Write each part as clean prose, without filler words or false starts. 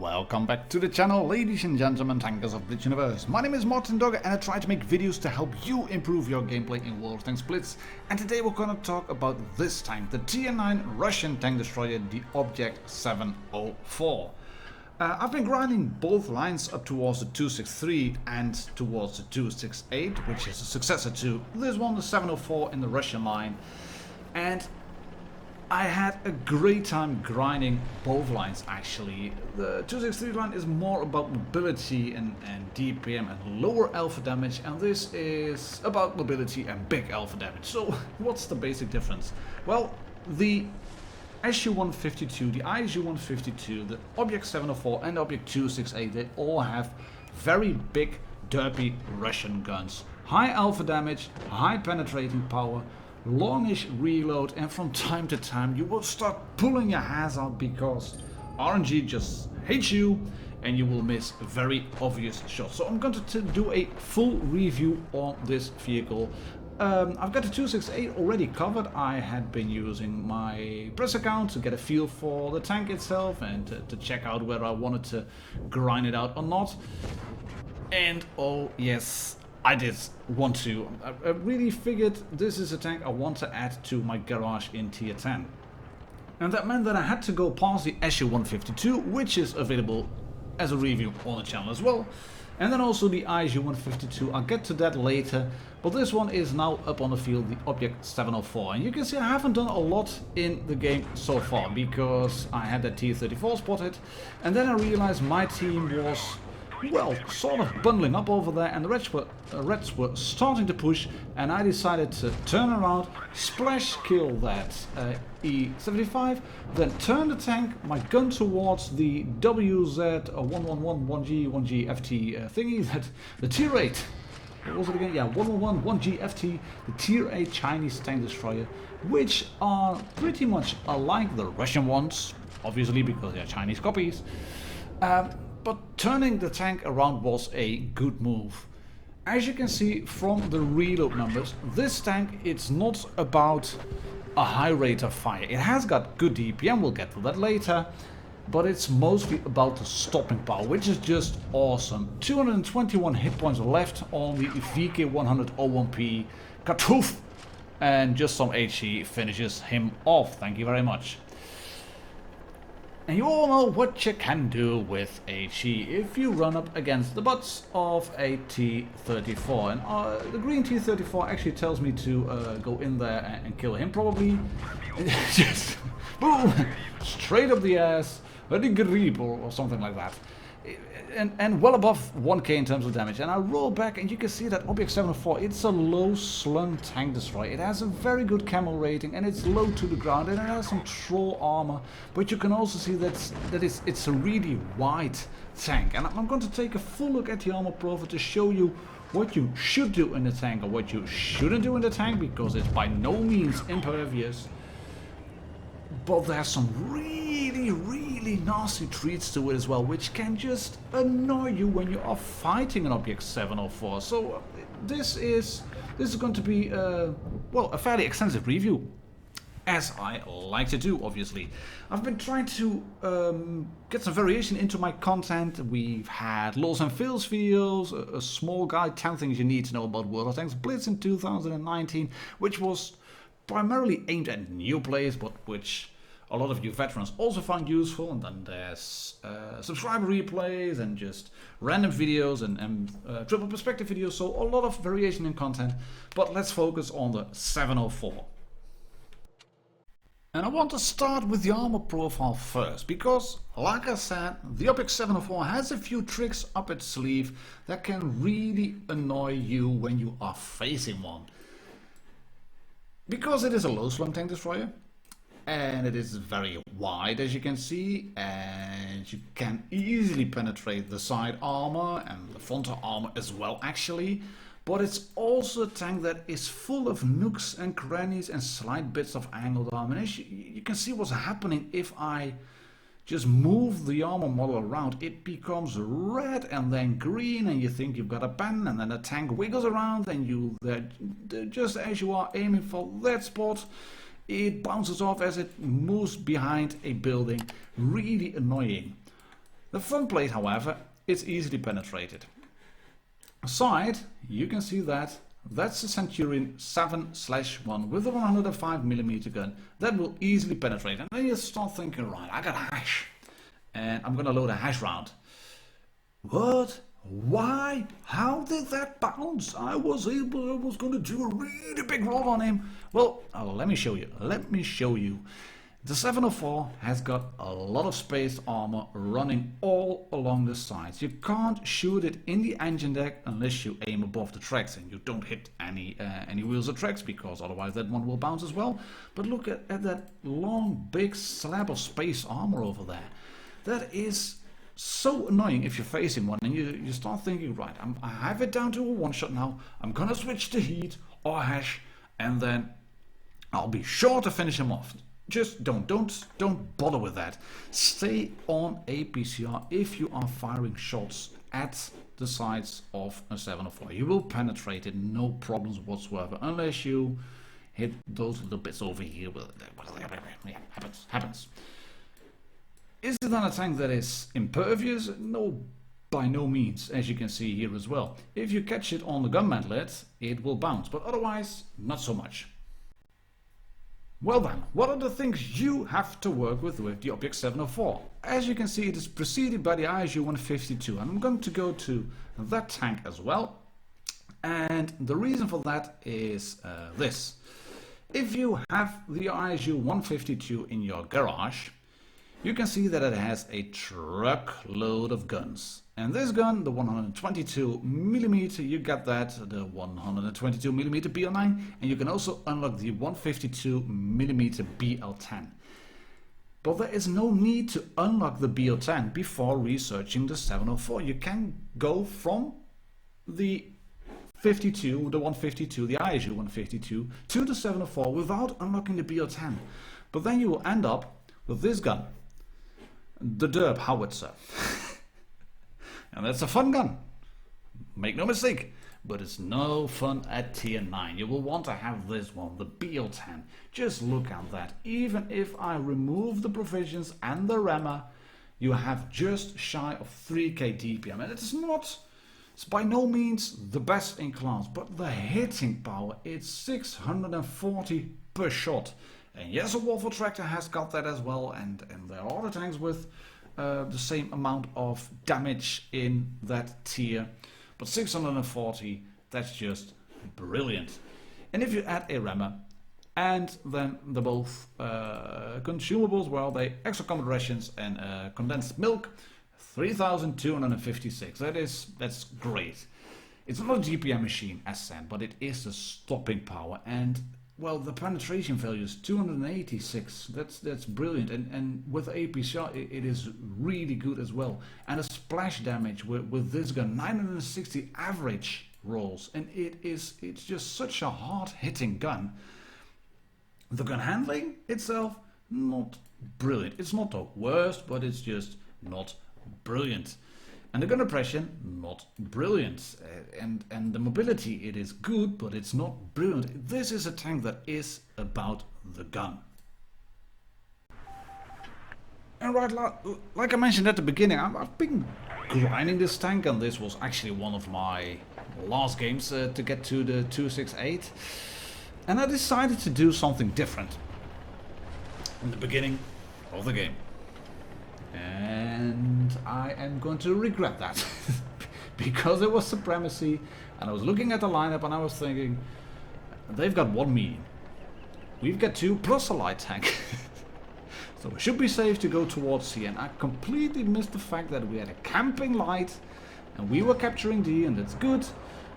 Welcome back to the channel, ladies and gentlemen, tankers of Blitz Universe. My name is Martindogger and I try to make videos to help you improve your gameplay in WoT Blitz. And today we're gonna talk about this tank, the Tier 9 Russian tank destroyer, the Object 704. I've been grinding both lines up towards the 263 and towards the 268, which is a successor to this one, the 704 in the Russian line. And I had a great time grinding both lines actually. The 263 line is more about mobility and DPM and lower alpha damage, and this is about mobility and big alpha damage. So what's the basic difference? Well, the SU-152, the ISU-152, the Object 704 and the Object 268, they all have very big derpy Russian guns. High alpha damage, high penetrating power, longish reload, and from time to time you will start pulling your hairs out because RNG just hates you and you will miss very obvious shots. So I'm going to do a full review on this vehicle. I've got the 268 already covered. I had been using my press account to get a feel for the tank itself and to check out whether I wanted to grind it out or not. And oh yes, I did want to. I really figured this is a tank I want to add to my garage in Tier 10. And that meant that I had to go past the SU-152, which is available as a review on the channel as well. And then also the ISU-152, I'll get to that later. But this one is now up on the field, the Object 704. And you can see I haven't done a lot in the game so far, because I had that T-34 spotted. And then I realized my team was, well, sort of bundling up over there, and the Reds were starting to push, and I decided to turn around, splash kill that E75, then turn the tank, my gun towards the WZ111 1G FT thingy, that the Tier 8, what was it again? Yeah, 111 1G FT, the Tier 8 Chinese tank destroyer, which are pretty much alike the Russian ones, obviously because they're Chinese copies. But turning the tank around was a good move. As you can see from the reload numbers, this tank, it's not about a high rate of fire. It has got good DPM, we'll get to that later, but it's mostly about the stopping power, which is just awesome. 221 hit points left on the VK100-01P Katoof, and just some HE finishes him off. Thank you very much. And you all know what you can do with HE if you run up against the butts of a T-34. And the green T-34 actually tells me to go in there and kill him probably. Just boom! Straight up the ass, a grip or something like that. And well above 1k in terms of damage. And I roll back and you can see that Object 704, it's a low slung tank destroyer. It has a very good camo rating and it's low to the ground and it has some troll armor. But you can also see that it's a really wide tank. And I'm going to take a full look at the armor profile to show you what you should do in the tank or what you shouldn't do in the tank, because it's by no means impervious. But there's some really nasty treats to it as well, which can just annoy you when you are fighting an Object 704. So this is going to be well, a fairly extensive review, as I like to do. Obviously, I've been trying to get some variation into my content. We've had loss and fails videos, a small guide, 10 things you need to know about WoT Blitz in 2019, which was primarily aimed at new players, but which a lot of you veterans also found useful. And then there's subscriber replays and just random videos and triple perspective videos, so a lot of variation in content. But let's focus on the 704. And I want to start with the armor profile first, because like I said, the Object 704 has a few tricks up its sleeve that can really annoy you when you are facing one. Because it is a low slung tank destroyer, and it is very wide, as you can see, and you can easily penetrate the side armor and the front armor as well actually. But it's also a tank that is full of nooks and crannies and slight bits of angled armor. And as you can see what's happening if I just move the armor model around. It becomes red and then green, and you think you've got a pen, and then the tank wiggles around, and you just as you are aiming for that spot, it bounces off as it moves behind a building. Really annoying. The front plate, however, is easily penetrated. Side, you can see that that's a Centurion 7/1 with a 105mm gun that will easily penetrate. And then you start thinking, right, I got a hash and I'm gonna load a hash round. What? Why? How did that bounce? I was gonna do a really big roll on him. Well, let me show you. The 704 has got a lot of spaced armor running all along the sides. You can't shoot it in the engine deck unless you aim above the tracks and you don't hit any wheels or tracks, because otherwise that one will bounce as well. But look at that long big slab of space armor over there. That is so annoying if you're facing one and you start thinking, right, I have it down to a one shot now. I'm gonna switch to heat or hash and then I'll be sure to finish him off. Just don't bother with that. Stay on APCR if you are firing shots at the sides of a 704. You will penetrate it, no problems whatsoever, unless you hit those little bits over here. Yeah, happens. Is it then a tank that is impervious? No, by no means, as you can see here as well. If you catch it on the gun mantlet, it will bounce, but otherwise, not so much. Well then, what are the things you have to work with the Object 704? As you can see, it is preceded by the ISU 152, and I'm going to go to that tank as well. And the reason for that is this. If you have the ISU 152 in your garage, you can see that it has a truckload of guns. And this gun, the 122mm, you get that, the 122mm BL9, and you can also unlock the 152mm BL10. But there is no need to unlock the BL10 before researching the 704. You can go from the 52, the 152, the ISU 152, to the 704 without unlocking the BL10. But then you will end up with this gun, the Derb Howitzer. And that's a fun gun, make no mistake, but it's no fun at tier 9. You will want to have this one, the BL10. Just look at that. Even if I remove the provisions and the rammer, you have just shy of 3k DPM. And it's by no means the best in class, but the hitting power, it's 640 per shot. And yes, a Waffle Tractor has got that as well, and there are other tanks with the same amount of damage in that tier, but 640, that's just brilliant. And if you add a rammer and then the both consumables, well, they extra combat rations and condensed milk, 3256. That's great. It's not a GPM machine as said, but it is the stopping power, and well, the penetration value is 286. That's brilliant, and with APCR it is really good as well. And a splash damage with this gun, 960 average rolls, and it's just such a hard hitting gun. The gun handling itself, not brilliant. It's not the worst, but it's just not brilliant. And the gun oppression, not brilliant. And the mobility, it is good, but it's not brilliant. This is a tank that is about the gun. And right, like I mentioned at the beginning, I've been grinding this tank, and this was actually one of my last games to get to the 268. And I decided to do something different in the beginning of the game. And I am going to regret that because it was supremacy, and I was looking at the lineup and I was thinking, they've got one medium, we've got two plus a light tank. So it should be safe to go towards C, and I completely missed the fact that we had a camping light and we were capturing D, and that's good.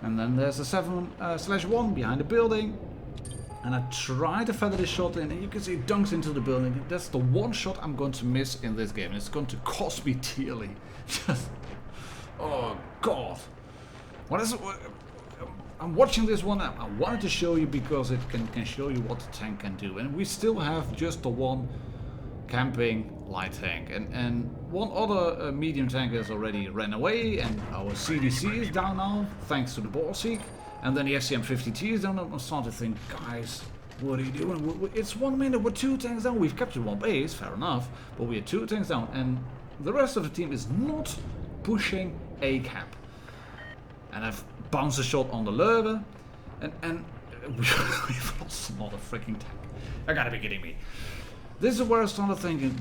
And then there's a 7/1 behind the building. And I try to feather this shot in, and you can see it dunks into the building. That's the one shot I'm going to miss in this game. It's going to cost me dearly. Just, oh god. I'm watching this one. I wanted to show you because it can show you what the tank can do. And we still have just the one camping light tank. And one other medium tank has already ran away, and our CDC is down now, thanks to the Borsig. And then the FCM50T is down. I'm starting to think, guys, what are you doing? It's 1 minute, we're 2 tanks down. We've captured one base, fair enough, but we are 2 tanks down. And the rest of the team is not pushing A cap. And I've bounced a shot on the Lurver, and we've lost another freaking tank. I gotta be kidding me. This is where I started thinking,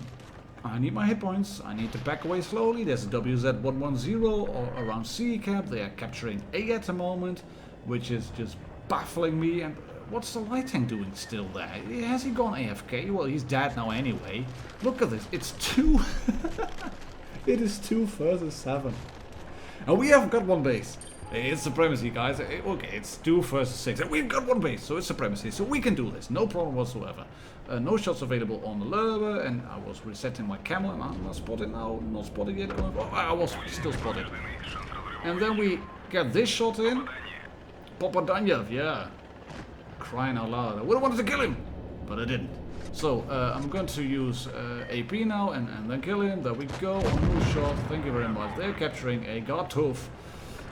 I need my hit points, I need to back away slowly. There's a WZ110 or around C cap, they are capturing A at the moment, which is just baffling me. And what's the light tank doing still there? Has he gone AFK? Well, he's dead now anyway. Look at this, it's 2. It is 2 versus 7. And we have got one base. It's supremacy, guys. Okay, it's 2 versus 6. And we've got one base, so it's supremacy. So we can do this, no problem whatsoever. No shots available on the Lurver, and I was resetting my camel, and I'm not spotted now. Not spotted yet. Oh, I was still spotted. And then we get this shot in. Papadanyev, yeah. Crying out loud. I would have wanted to kill him, but I didn't. So I'm going to use AP now and then kill him. There we go. One shot. Thank you very much. They're capturing a guard tooth.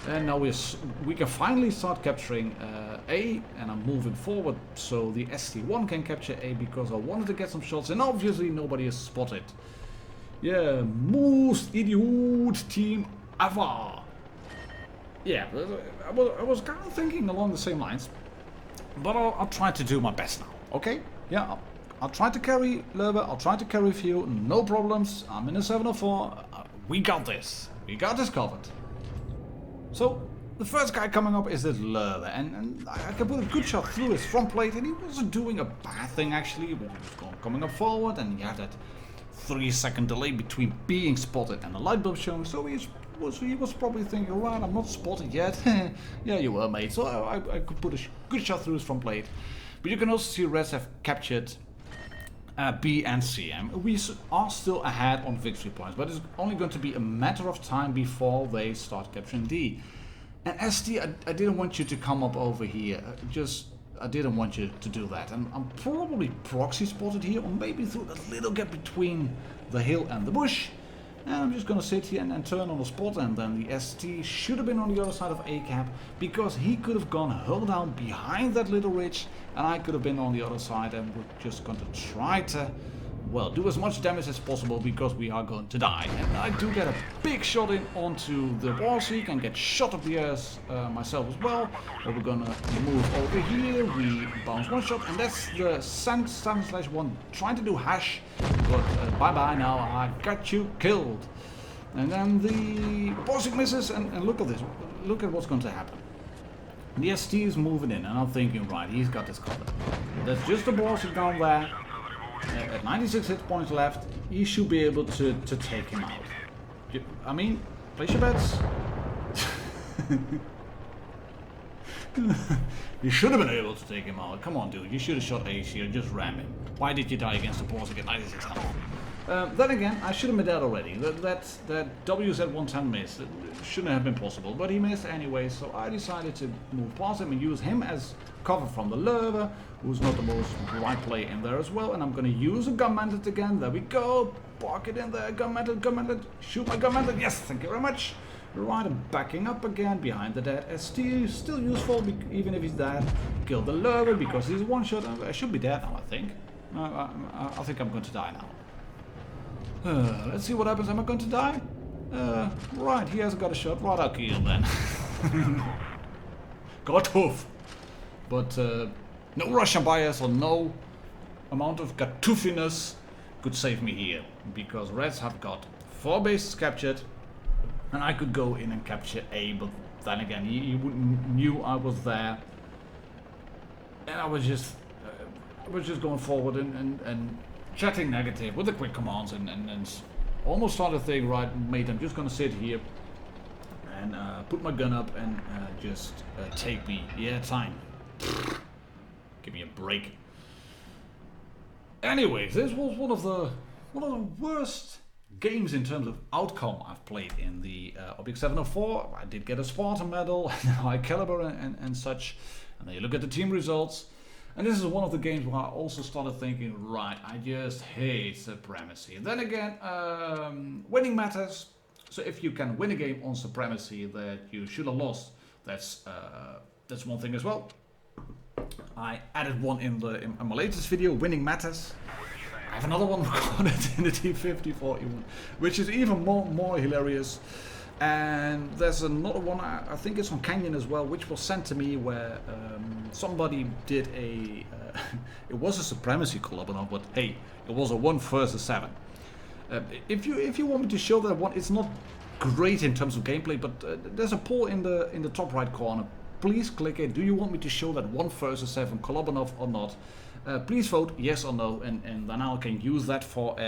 And now we can finally start capturing A, and I'm moving forward so the ST1 can capture A because I wanted to get some shots, and obviously nobody is spotted. Yeah, most idiot team ever. Yeah, I was kind of thinking along the same lines, but I'll try to do my best now, okay? Yeah, I'll try to carry Lurver, I'll try to carry Few, no problems. I'm in a 704, we got this. We got this covered. So, the first guy coming up is this Lurver, and I can put a good shot through his front plate, and he wasn't doing a bad thing actually, but he was coming up forward, and you have that 3-second delay between being spotted and the light bulb showing, so he was probably thinking, right, I'm not spotted yet. Yeah, you were, mate, so I could put a good shot through his front plate. But you can also see Reds have captured B and C, and we are still ahead on victory points, but it's only going to be a matter of time before they start capturing D. And ST, I didn't want you to come up over here, I didn't want you to do that, and I'm probably proxy spotted here, or maybe through that little gap between the hill and the bush. And I'm just gonna sit here and turn on the spot, and then the ST should have been on the other side of A cap, because he could have gone hull down behind that little ridge, and I could have been on the other side, and we're just going to try to, well, do as much damage as possible, because we are going to die. And I do get a big shot in onto the wall seek and get shot up the ass myself as well. But we're gonna move over here, we bounce one shot, and that's the 7/1 trying to do hash, but bye bye now, I got you killed. And then the Borsig misses, and look at this, look at what's going to happen. The ST is moving in, and I'm thinking, right, he's got this covered. That's just the Borsig down there. At 96 hit points left, he should be able to take him out. I mean, place your bets. You should have been able to take him out. Come on, dude. You should have shot Ace here. Just ram him. Why did you die against the Borsig at 96 health? Then again, I should have made that already. That WZ110 miss. It shouldn't have been possible, but he missed anyway, so I decided to move past him and use him as cover from the Lurver, who's not the most right play in there as well, and I'm going to use a gun mantlet again. There we go. Park it in there. Gun mantlet. Shoot my gun mantlet. Yes, thank you very much. Right, I'm backing up again behind the dead ST. Still useful, even if he's dead. Kill the Lurver because he's one shot. I should be dead now, I think. I think I'm going to die now. Let's see what happens. Am I going to die? Right, he hasn't got a shot. Right, I'll kill then. Got tough. But no Russian bias or no amount of gatuffiness could save me here. Because Reds have got 4 bases captured. And I could go in and capture A, but then again, he knew I was there. And I was just going forward and chatting negative with the quick commands and almost started thinking, right, mate, I'm just gonna sit here and put my gun up and just take me. Yeah, time. Give me a break. Anyways, this was one of the worst games in terms of outcome I've played in the Object 704. I did get a Spartan medal, high caliber and such. And then you look at the team results. And this is one of the games where I also started thinking, right, I just hate supremacy. And then again, winning matters. So if you can win a game on supremacy that you should have lost, that's one thing as well. I added one in my latest video, winning matters. I have another one recorded in the T5041, which is even more hilarious. And there's another one, I think it's on Canyon as well, which was sent to me where somebody did a, it was a supremacy collab, but hey, it was a 1 versus 7. If you want me to show that one, it's not great in terms of gameplay, but there's a poll in the top right corner. Please click it. Do you want me to show that 1 versus 7 collab or not? Please vote yes or no, and then I can use that for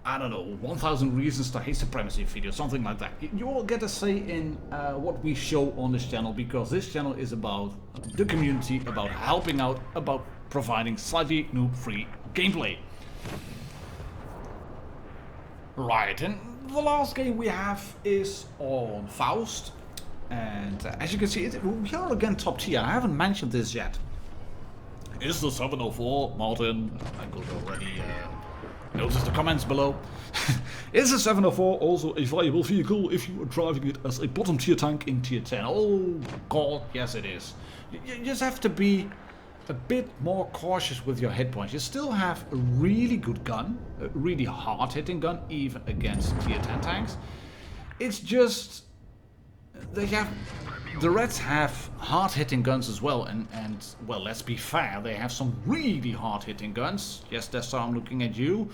I don't know, 1000 reasons to hate supremacy video, something like that. You will get a say in what we show on this channel, because this channel is about the community, about helping out, about providing slightly noob-free gameplay. Right, and the last game we have is on FAUST, and as you can see, we are again top tier. I haven't mentioned this yet. Is the 704, Martin? I could already notice the comments below. Is the 704 also a viable vehicle if you are driving it as a bottom tier tank in tier 10? Oh god, yes it is. You just have to be a bit more cautious with your hit points. You still have a really good gun, a really hard hitting gun, even against tier 10 tanks. It's just the Reds have hard hitting guns as well, and well, let's be fair, they have some really hard hitting guns. Yes, Dessa, I'm looking at you.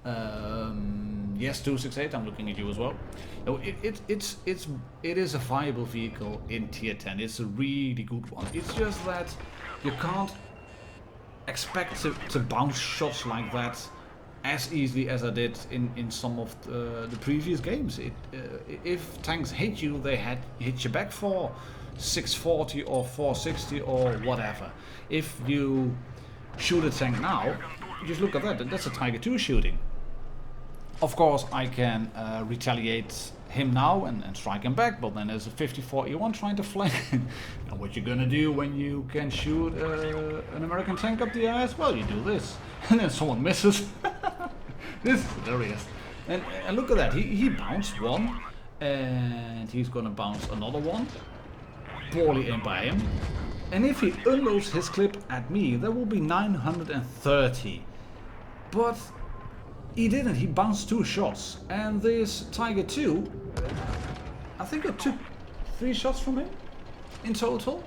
Yes, 268, I'm looking at you as well. No, it is a viable vehicle in tier 10. It's a really good one. It's just that you can't expect to bounce shots like that as easily as I did in some of the previous games. If tanks hit you, they hit you back for 640 or 460 or whatever. If you shoot a tank now, just look at that. That's a Tiger 2 shooting. Of course, I can retaliate him now and strike him back, but then there's a 54E1 trying to flank. And what you're gonna do when you can shoot an American tank up the ass? Well, you do this, and then someone misses. This is hilarious. And look at that, he bounced one, and he's gonna bounce another one. Poorly aimed by him. And if he unloads his clip at me, there will be 930. But he didn't, he bounced 2 shots. And this Tiger 2, I think I took 3 shots from him in total.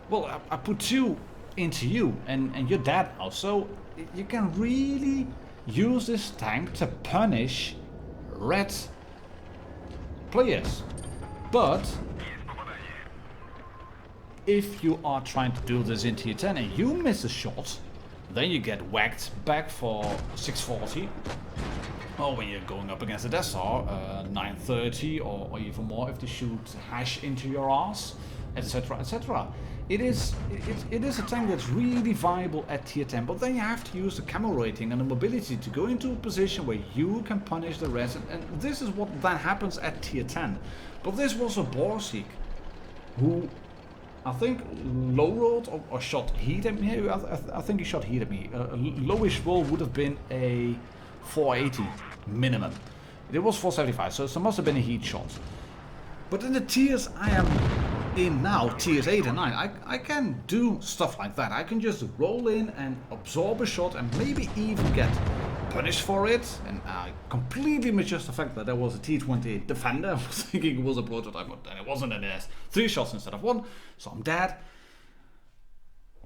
Well, I put 2 into you, and you're dead now. So you can really use this tank to punish red players. But if you are trying to do this in tier 10 and you miss a shot, then you get whacked back for 640. Or when you're going up against a Dessar, 930 or even more if they shoot hash into your ass, etc, etc. It is a tank that's really viable at tier 10, but then you have to use the camo rating and the mobility to go into a position where you can punish the rest, and this is what then happens at tier 10. But this was a Borsig who I think low rolled or shot heat at me. I think he shot heat at me. A lowish roll would have been a 480 minimum. It was 475, so it must have been a heat shot. But in the tiers I am in now, tiers 8 and 9, I can do stuff like that. I can just roll in and absorb a shot and maybe even get punished for it. And I completely misjudged the fact that there was a T-20 Defender. I was thinking it was a prototype, but then it wasn't, and it has 3 shots instead of 1, so I'm dead.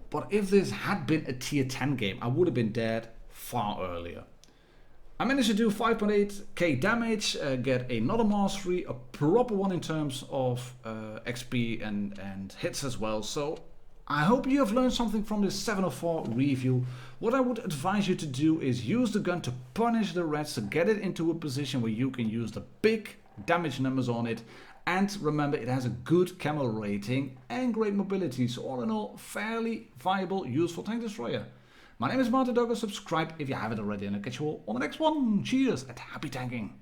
But if this had been a tier 10 game, I would have been dead far earlier. I managed to do 5.8k damage, get another mastery, a proper one in terms of XP and hits as well. So I hope you have learned something from this 704 review. What I would advise you to do is use the gun to punish the reds, to get it into a position where you can use the big damage numbers on it. And remember, it has a good camo rating and great mobility. So all in all, fairly viable, useful tank destroyer. My name is martindogger. Subscribe if you haven't already, and I'll catch you all on the next one. Cheers and happy tanking.